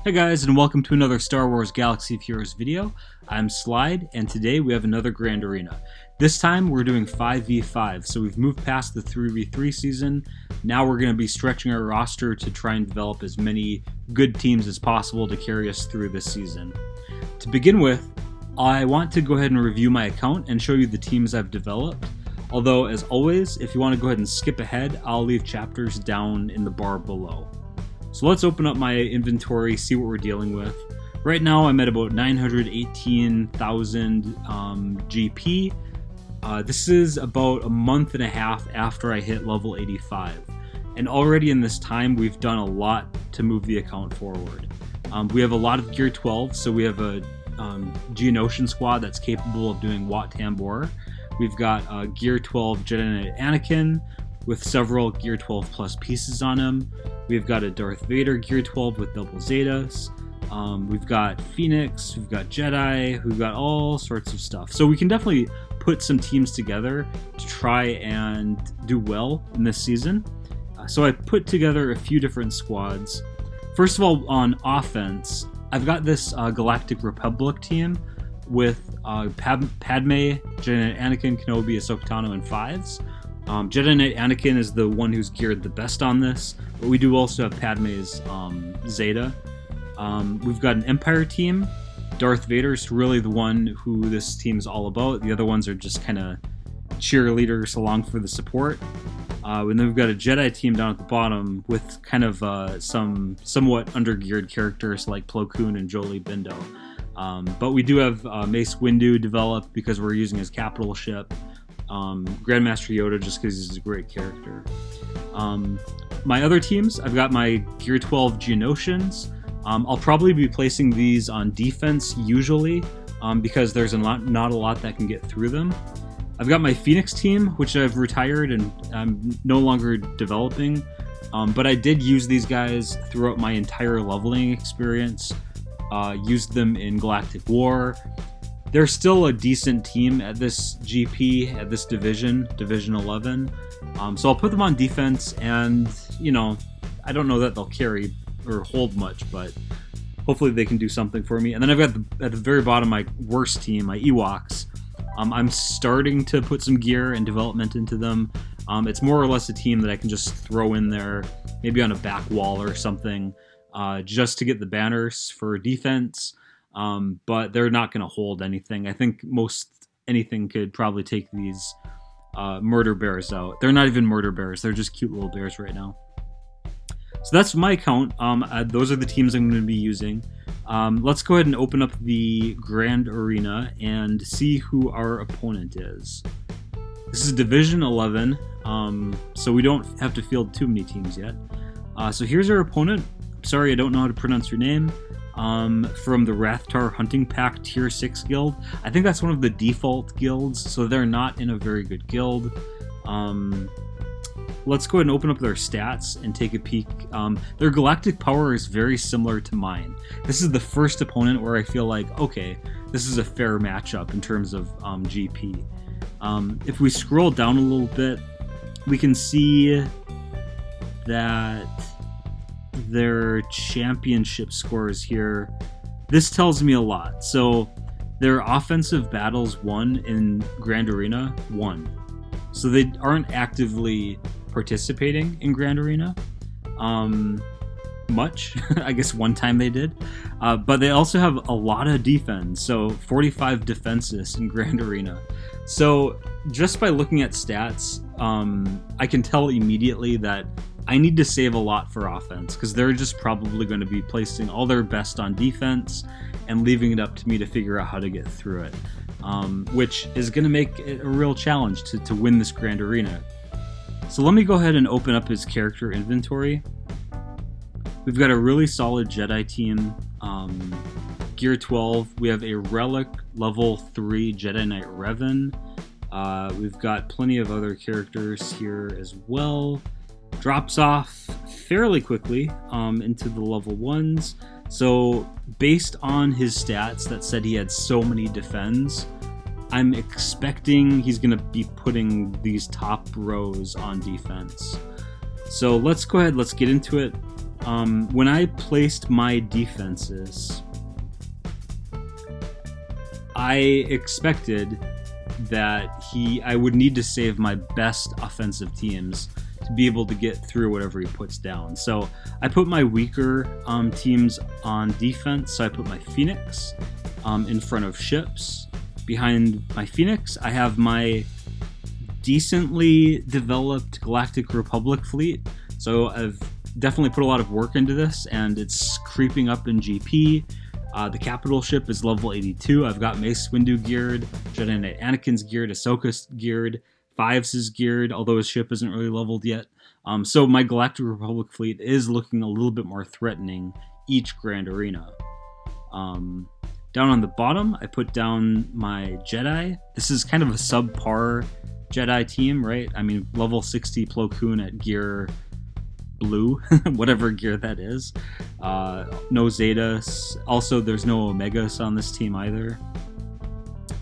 Hey guys, and welcome to another Star Wars Galaxy of Heroes video. I'm Slide, and today we have another Grand Arena. This time we're doing 5v5, so we've moved past the 3v3 season. Now we're going to be stretching our roster to try and develop as many good teams as possible to carry us through this season. To begin with, I want to go ahead and review my account and show you the teams I've developed. Although, as always, if you want to go ahead and skip ahead, I'll leave chapters down in the bar below. So let's open up my inventory, see what we're dealing with. Right now I'm at about 918,000 GP. This is about a month and a half after I hit level 85. And already in this time we've done a lot to move the account forward. We have a lot of Gear 12, so we have a Geonosian squad that's capable of doing Wat Tambor. We've got Gear 12 Jedi Knight Anakin with several Gear 12 plus pieces on him. We've got a Darth Vader Gear 12 with double Zetas. We've got Phoenix, we've got Jedi, we've got all sorts of stuff. So we can definitely put some teams together to try and do well in this season. So I put together a few different squads. First of all, on offense, I've got this Galactic Republic team with Padme, Jedi Knight Anakin, Kenobi, Ahsoka Tano, and 5s. Jedi Knight Anakin is the one who's geared the best on this, but we do also have Padme's Zeta. We've got an Empire team. Darth Vader's really the one who this team is all about. The other ones are just kind of cheerleaders along for the support. And then we've got a Jedi team down at the bottom with kind of some somewhat undergeared characters like Plo Koon and Jolee Bindo. But we do have Mace Windu developed because we're using his capital ship. Grandmaster Yoda just because he's a great character. My other teams, I've got my Gear 12 Geonosians. I'll probably be placing these on defense usually because there's not a lot that can get through them. I've got my Phoenix team, which I've retired and I'm no longer developing, but I did use these guys throughout my entire leveling experience. Used them in Galactic War. They're still a decent team at this GP, at this Division 11. So I'll put them on defense, and, you know, I don't know that they'll carry or hold much, but hopefully they can do something for me. And then I've got at the very bottom my worst team, my Ewoks. I'm starting to put some gear and development into them. It's more or less a team that I can just throw in there, maybe on a back wall or something, just to get the banners for defense. But they're not going to hold anything. I think most anything could probably take these murder bears out. They're not even murder bears. They're just cute little bears right now. So that's my account. Those are the teams I'm going to be using. Let's go ahead and open up the Grand Arena and see who our opponent is. This is Division 11, so we don't have to field too many teams yet. So here's our opponent. Sorry, I don't know how to pronounce your name. From the Rathtar Hunting Pack Tier 6 guild. I think that's one of the default guilds, so they're not in a very good guild. Let's go ahead and open up their stats and take a peek. Their galactic power is very similar to mine. This is the first opponent where I feel like, okay, this is a fair matchup in terms of GP. If we scroll down a little bit, we can see that their championship scores here. This tells me a lot. So their offensive battles won in Grand Arena won. So they aren't actively participating in Grand Arena much. I guess one time they did. But they also have a lot of defense. So 45 defenses in Grand Arena. So just by looking at stats, I can tell immediately that I need to save a lot for offense because they're just probably going to be placing all their best on defense and leaving it up to me to figure out how to get through it, which is going to make it a real challenge to win this Grand Arena. So let me go ahead and open up his character inventory. We've got a really solid Jedi team. Gear 12, we have a Relic level 3 Jedi Knight Revan. We've got plenty of other characters here as well. Drops off fairly quickly into the level 1s. So based on his stats that said he had so many defends, I'm expecting he's going to be putting these top rows on defense. So let's go ahead, let's get into it. When I placed my defenses, I expected that I would need to save my best offensive teams to be able to get through whatever he puts down. So I put my weaker teams on defense. So I put my Phoenix in front of ships. Behind my Phoenix, I have my decently developed Galactic Republic fleet. So I've definitely put a lot of work into this, and it's creeping up in GP. The capital ship is level 82. I've got Mace Windu geared, Jedi Knight Anakin's geared, Ahsoka's geared, Fives is geared, although his ship isn't really leveled yet. So my Galactic Republic fleet is looking a little bit more threatening each Grand Arena. Down on the bottom, I put down my Jedi. This is kind of a subpar Jedi team, right? I mean, level 60 Plo Koon at gear blue, whatever gear that is. No Zetas. Also, there's no Omegas on this team either.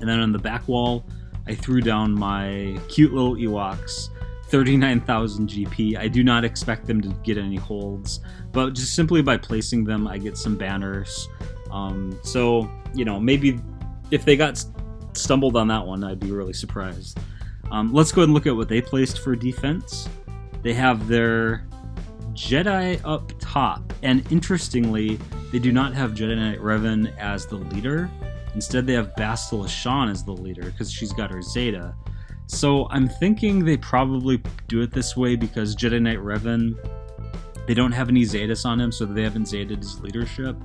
And then on the back wall, I threw down my cute little Ewoks, 39,000 GP. I do not expect them to get any holds, but just simply by placing them, I get some banners. So, you know, maybe if they got stumbled on that one, I'd be really surprised. Let's go ahead and look at what they placed for defense. They have their Jedi up top, and interestingly, they do not have Jedi Knight Revan as the leader. Instead, they have Bastila Shan as the leader because she's got her Zeta. So I'm thinking they probably do it this way because Jedi Knight Revan, they don't have any Zetas on him, so they haven't Zetaed his leadership.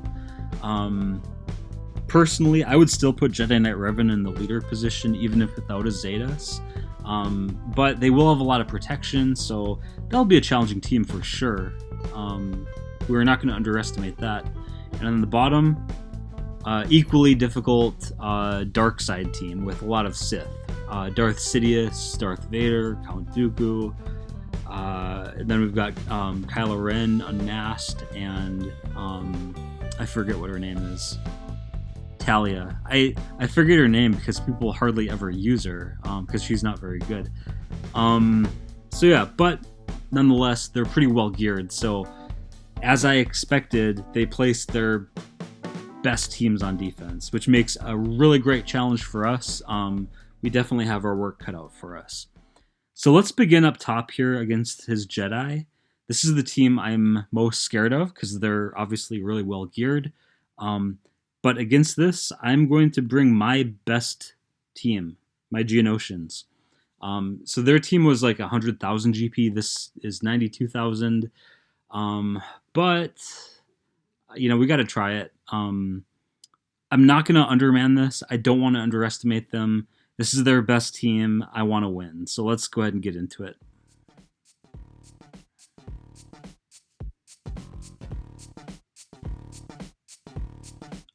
Personally, I would still put Jedi Knight Revan in the leader position, even if without his Zetas. But they will have a lot of protection, so that'll be a challenging team for sure. We're not going to underestimate that. And on the bottom, equally difficult dark side team with a lot of Sith. Darth Sidious, Darth Vader, Count Dooku. And then we've got Kylo Ren, Unmasked, and I forget what her name is. Talia. I figured her name because people hardly ever use her because she's not very good. So yeah, but nonetheless, they're pretty well geared. So as I expected, they placed their best teams on defense, which makes a really great challenge for us. We definitely have our work cut out for us. So let's begin up top here against his Jedi. This is the team I'm most scared of because they're obviously really well geared. But against this, I'm going to bring my best team, my Geonosians. So their team was like 100,000 GP. This is 92,000. But, you know, we got to try it. I'm not going to underman this. I don't want to underestimate them. This is their best team. I want to win. So let's go ahead and get into it.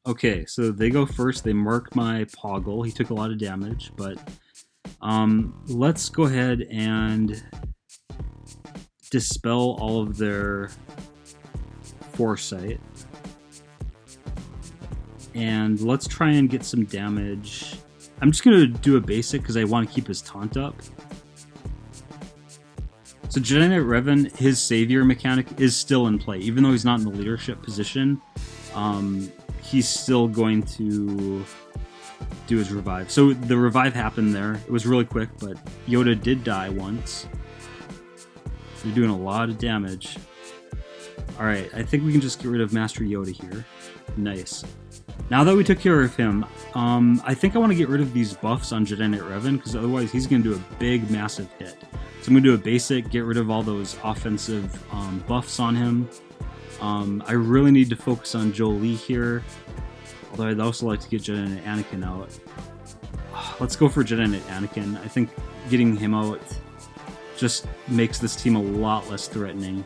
Okay, so they go first. They mark my Poggle. He took a lot of damage, but let's go ahead and dispel all of their foresight. And let's try and get some damage. I'm just going to do a basic because I want to keep his taunt up. So Jedi Knight Revan, his savior mechanic is still in play. Even though he's not in the leadership position, he's still going to do his revive. So the revive happened there. It was really quick, but Yoda did die once. They're doing a lot of damage. Alright, I think we can just get rid of Master Yoda here. Nice. Now that we took care of him, I think I want to get rid of these buffs on Jedi Knight Revan, because otherwise he's going to do a big, massive hit. So I'm going to do a basic, get rid of all those offensive buffs on him. I really need to focus on Jolie here, although I'd also like to get Jedi Knight Anakin out. Let's go for Jedi Knight Anakin. I think getting him out just makes this team a lot less threatening.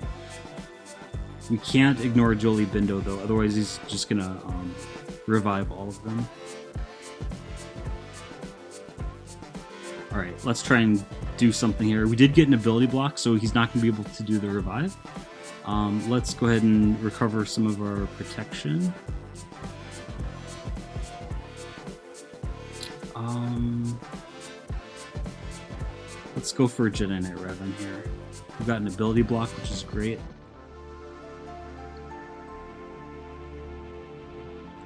We can't ignore Jolie Bindo though, otherwise he's just gonna revive all of them. Alright, let's try and do something here. We did get an ability block, so he's not going to be able to do the revive. Let's go ahead and recover some of our protection. Let's go for Jedi Knight Revan here. We've got an ability block, which is great.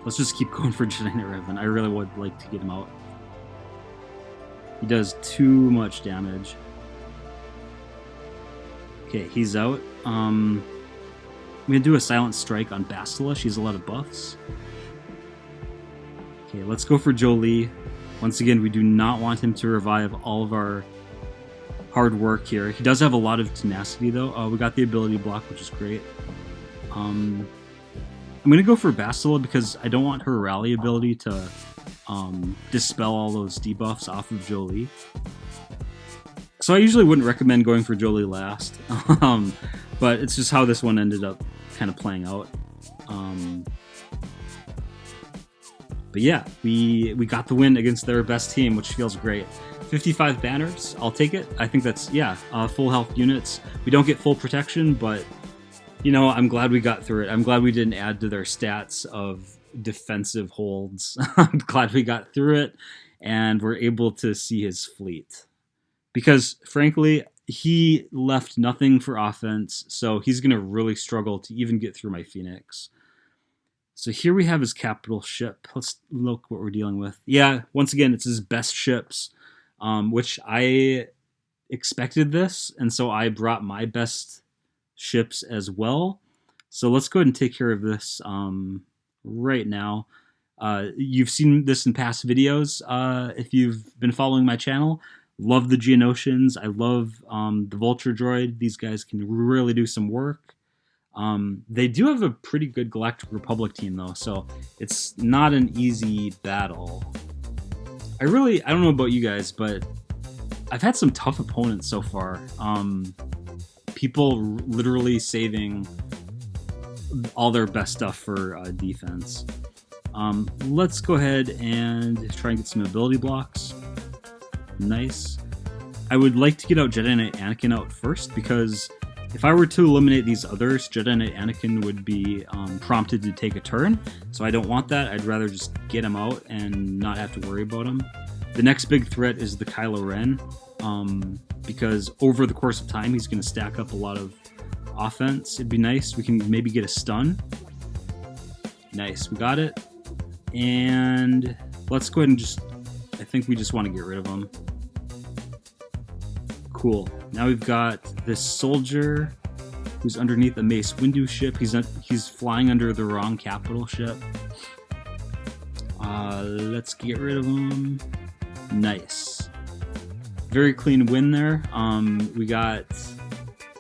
Let's just keep going for Jedi Knight Revan. I really would like to get him out. He does too much damage. Okay, he's out. I'm gonna do a Silent Strike on Bastila. She has a lot of buffs. Okay, let's go for Jolie. Once again, we do not want him to revive all of our hard work here. He does have a lot of tenacity, though. We got the ability block, which is great. I'm going to go for Bastila because I don't want her rally ability to dispel all those debuffs off of Jolie. So I usually wouldn't recommend going for Jolie last, but it's just how this one ended up kind of playing out. But yeah, we got the win against their best team, which feels great. 55 banners, I'll take it. I think that's, yeah, full health units. We don't get full protection, but, you know, I'm glad we got through it. I'm glad we didn't add to their stats of defensive holds. I'm glad we got through it, and we're able to see his fleet. Because, frankly, he left nothing for offense, so he's going to really struggle to even get through my Phoenix. So here we have his capital ship. Let's look what we're dealing with. Yeah, once again, it's his best ships, which I expected this, and so I brought my best ships as well. So let's go ahead and take care of this right now. You've seen this in past videos if you've been following my channel. Love the Geonosians. I love the Vulture Droid. These guys can really do some work. They do have a pretty good Galactic Republic team, though, so it's not an easy battle. I don't know about you guys, but I've had some tough opponents so far. People literally saving all their best stuff for defense. Let's go ahead and try and get some ability blocks. Nice. I would like to get out Jedi Knight Anakin out first, because if I were to eliminate these others, Jedi Knight Anakin would be prompted to take a turn, so I don't want that. I'd rather just get him out and not have to worry about him. The next big threat is the Kylo Ren, because over the course of time, he's going to stack up a lot of offense. It'd be nice. We can maybe get a stun. Nice, we got it. And let's go ahead and I think we just want to get rid of him. Cool. Now we've got this soldier who's underneath a Mace Windu ship. He's flying under the wrong capital ship. Let's get rid of him. Nice. Very clean win there. We got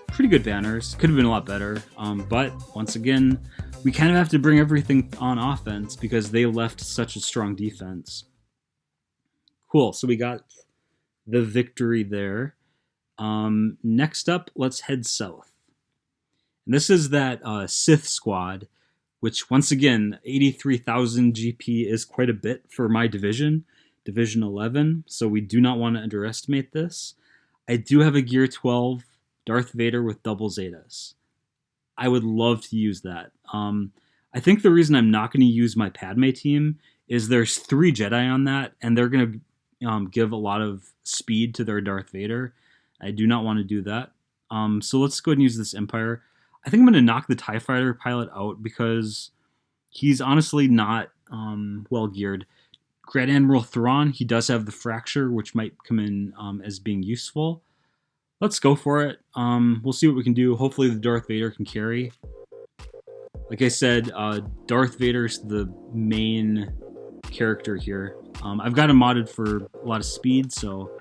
pretty good banners. Could have been a lot better. But once again, we kind of have to bring everything on offense because they left such a strong defense. Cool. So we got the victory there. Next up, let's head south. And this is that Sith squad, which once again, 83,000 GP is quite a bit for my division, Division 11, so we do not want to underestimate this. I do have a Gear 12 Darth Vader with double Zetas. I would love to use that. I think the reason I'm not going to use my Padme team is there's 3 Jedi on that, and they're going to give a lot of speed to their Darth Vader. I do not want to do that. So let's go ahead and use this Empire. I think I'm going to knock the TIE Fighter pilot out because he's honestly not well geared. Grand Admiral Thrawn, he does have the Fracture, which might come in as being useful. Let's go for it. We'll see what we can do. Hopefully the Darth Vader can carry. Like I said, Darth Vader's the main character here. I've got him modded for a lot of speed, so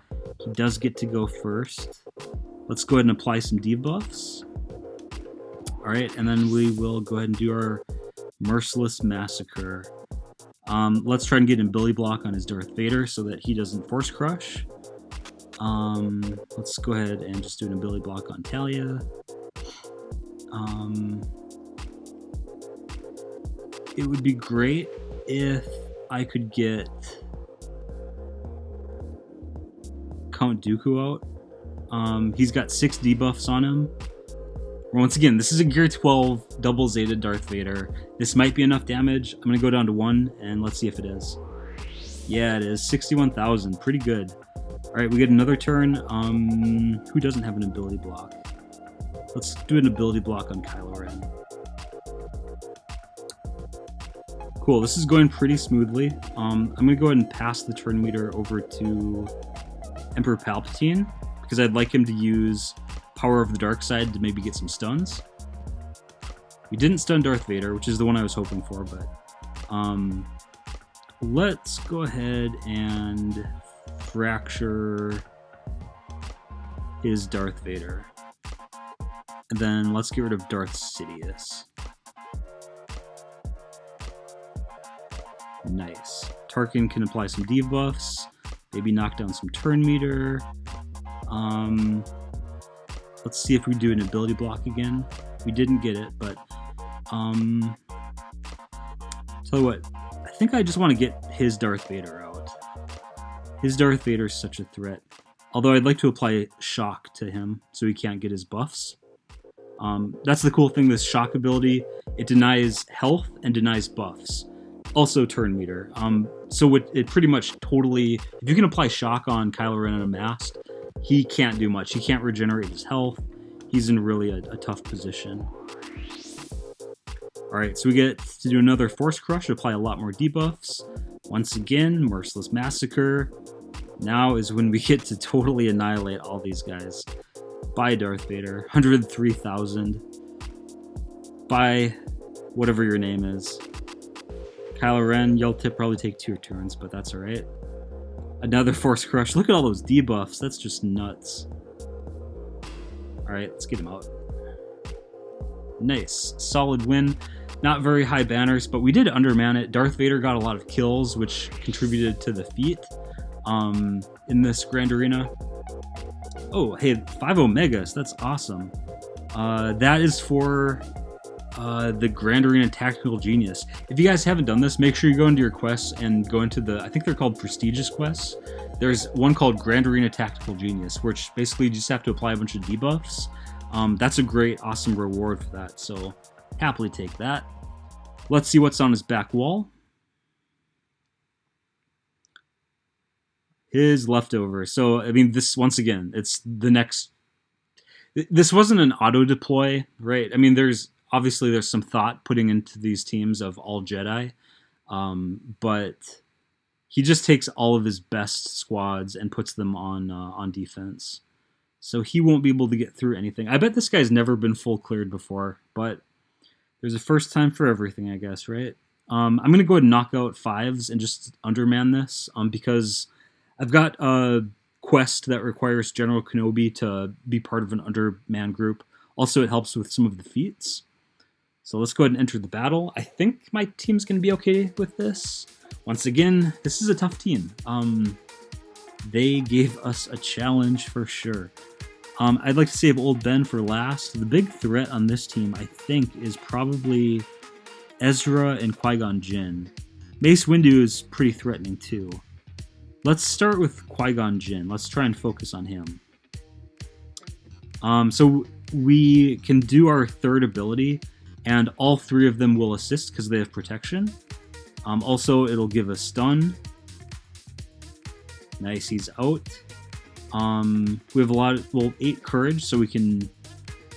he does get to go first. Let's go ahead and apply some debuffs. Alright, and then we will go ahead and do our Merciless Massacre. Let's try and get an ability block on his Darth Vader so that he doesn't Force Crush. Let's go ahead and just do an ability block on Talia. It would be great if I could get Count Dooku out. He's got 6 debuffs on him. Once again, this is a Gear 12 double Zeta Darth Vader. This might be enough damage. I'm going to go down to 1 and let's see if it is. Yeah, it is. 61,000. Pretty good. Alright, we get another turn. Who doesn't have an ability block? Let's do an ability block on Kylo Ren. Cool, this is going pretty smoothly. I'm going to go ahead and pass the turn meter over to Emperor Palpatine, because I'd like him to use Power of the Dark Side to maybe get some stuns. We didn't stun Darth Vader, which is the one I was hoping for, but let's go ahead and fracture his Darth Vader. And then let's get rid of Darth Sidious. Nice. Tarkin can apply some debuffs, maybe knock down some turn meter. Let's see if we do an ability block again. We didn't get it, but tell you what, I think I just want to get his Darth Vader out. His Darth Vader is such a threat. Although I'd like to apply shock to him so he can't get his buffs. That's the cool thing, this shock ability, it denies health and denies buffs. Also turn meter. So it pretty much totally, if you can apply shock on Kylo Ren unmasked, he can't do much. He can't regenerate his health. He's in really a tough position. Alright, so we get to do another Force Crush, apply a lot more debuffs. Once again, Merciless Massacre. Now is when we get to totally annihilate all these guys. Bye, Darth Vader. 103,000. Bye, whatever your name is. Kylo Ren, you'll probably take 2 turns, but that's alright. Another Force Crush. Look at all those debuffs. That's just nuts. Alright, let's get him out. Nice. Solid win. Not very high banners, but we did underman it. Darth Vader got a lot of kills, which contributed to the feat in this Grand Arena. Oh, hey, 5 Omegas. That's awesome. That is for the Grand Arena Tactical Genius. If you guys haven't done this, make sure you go into your quests and go into the, I think they're called prestigious quests. There's one called Grand Arena Tactical Genius, which basically you just have to apply a bunch of debuffs. That's a great, awesome reward for that, so happily take that. Let's see what's on his back wall. His leftover. So, I mean, this, once again, it's the next... This wasn't an auto-deploy, right? I mean, there's some thought putting into these teams of all Jedi, but he just takes all of his best squads and puts them on defense. So he won't be able to get through anything. I bet this guy's never been full cleared before, but there's a first time for everything, I guess, right? I'm going to go ahead and knock out 5s and just underman this, because I've got a quest that requires General Kenobi to be part of an underman group. Also, it helps with some of the feats. So let's go ahead and enter the battle. I think my team's going to be okay with this. Once again, this is a tough team. They gave us a challenge for sure. I'd like to save Old Ben for last. The big threat on this team, I think, is probably Ezra and Qui-Gon Jinn. Mace Windu is pretty threatening too. Let's start with Qui-Gon Jinn. Let's try and focus on him. So we can do our third ability, and all 3 of them will assist because they have protection. Also, it'll give a stun. Nice, he's out. We have 8 courage, so we can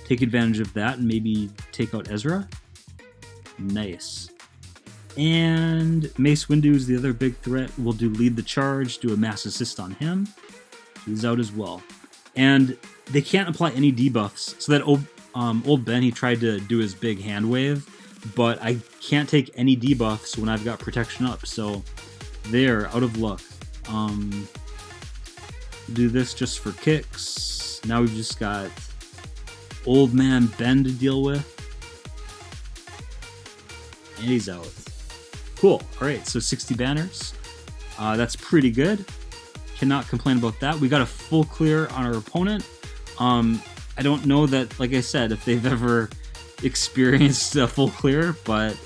take advantage of that and maybe take out Ezra. Nice. And Mace Windu is the other big threat. We'll do lead the charge, do a mass assist on him. He's out as well. And they can't apply any debuffs. So that old Ben, he tried to do his big hand wave, but I can't take any debuffs when I've got protection up. So they're out of luck. Do this just for kicks. Now we've just got old man Ben to deal with. And he's out. Cool. Alright, so 60 banners. That's pretty good. Cannot complain about that. We got a full clear on our opponent. I don't know that, like I said, if they've ever experienced a full clear, but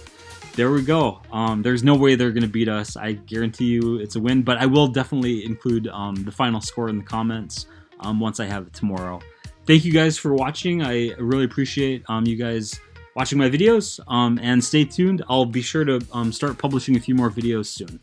there we go. There's no way they're going to beat us. I guarantee you it's a win, but I will definitely include the final score in the comments once I have it tomorrow. Thank you guys for watching. I really appreciate you guys watching my videos, and stay tuned. I'll be sure to start publishing a few more videos soon.